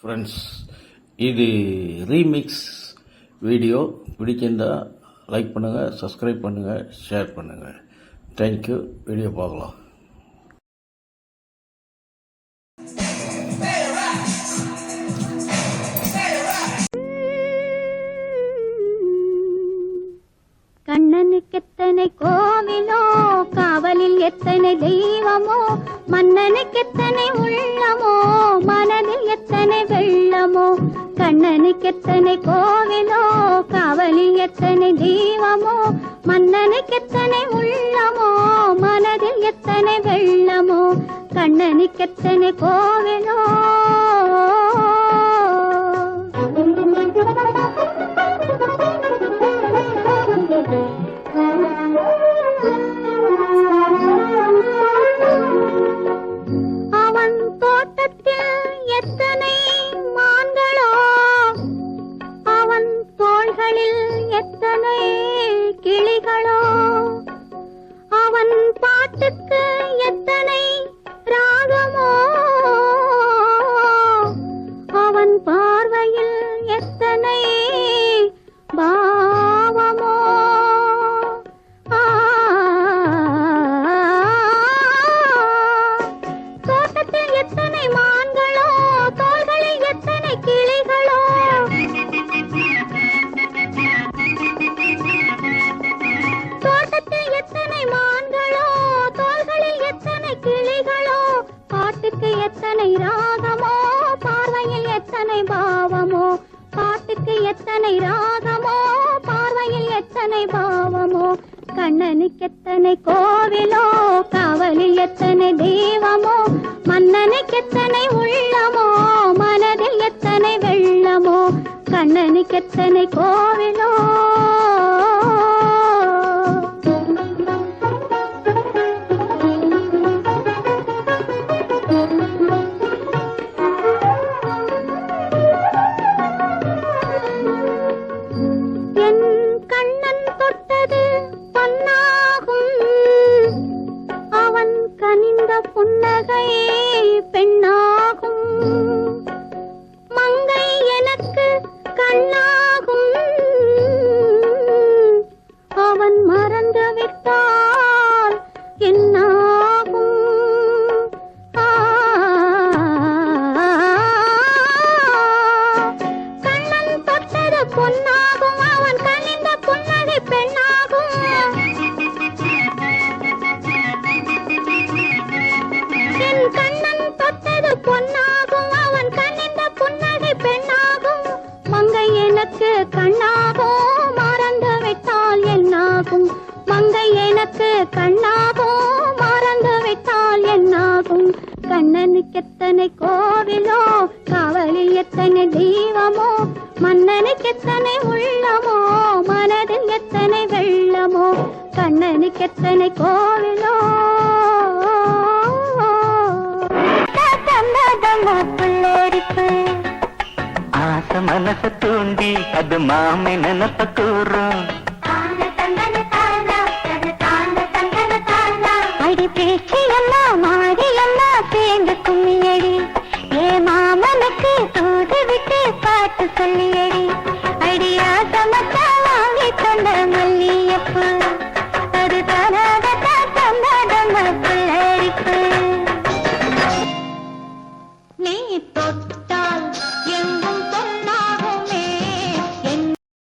Friends, இது remix video. பிடிச்சிருந்தா like பண்ணுங்கள், சப்ஸ்கிரைப் பண்ணுங்கள், ஷேர் பண்ணுங்கள். தேங்க்யூ. வீடியோ பார்க்கலாம். கண்ணனுக்கு எத்தனை கோவிலோ, காவலில் எத்தனை தெய்வமோ, மன்னனுக்கு எத்தனை உள்ளமோ, மனதில் எத்தனை வெள்ளமோ. கண்ணனுக்கு எத்தனை கோவிலோ, காவலில் எத்தனை தெய்வமோ, மன்னனுக்கு எத்தனை உள்ளமோ, மனதில் எத்தனை வெள்ளமோ. கண்ணனுக்கு எத்தனை கோவிலோ. அவன் தோட்டத்தில் எத்தனை மான்களோ, அவன் தோள்களில் எத்தனை கிளிகளோ, அவன் பாட்டுக்கு எத்தனை ராகமோ, அவன் பார்வையில் எத்தனை பாவமோ. தோட்டத்தில் எத்தனை மான்களோ, தோள்களில் எத்தனை கிளிகளோ, தோட்டத்தில் எத்தனை மான்களோ, தோள்களில் எத்தனை கிளிகளோ, பாட்டுக்கு எத்தனை ராகமோ, பார்வையில் எத்தனை பாவமோ. பாட்டுக்கு எத்தனை ராகமோ, பார்வையில் எத்தனை பாவமோ. கண்ணனுக்கு எத்தனை கோவிலோ, காவலில் எத்தனை தெய்வமோ, மன்னனுக்கு எத்தனை உள்ளமோ, மனதில் எத்தனை வெள்ளமோ. கண்ணனுக்கு எத்தனை கோவிலோ. என் கண்ணன் தொட்டது பொன்னாகும், அவன் கனிந்த புன்னகை பெண்ணாகும். மங்கை எனக்கு கண்ணாகும், அவன் மறந்து விட்டால் என்னாகும். கண்ணன் தொட்டது பொன்னாகும், அவன் கனிந்த புன்னகை பெண்ணாகும். என் கண்ணன் தொட்டது பொன்னாகும், அவன் கனிந்த புன்னகை பெண்ணாகும். மங்கை எனக்கு கண்ணாகும், மறந்து விட்டால் என்னாகும். மங்கை எனக்கு கண்ணாகும், மறந்து விட்டால் என்னாகும். கண்ணனுக்கு எத்தனை கோவிலோ, காவலில் எத்தனை தெய்வமோ, மன்னனுக்கு எத்தனை உள்ளமோ, மனதில் எத்தனை வெள்ளமோ. கண்ணனுக்கு எத்தனை கோவிலோ. ஆசை மனச தூண்டி அது மாமை நினப்ப கூறும்.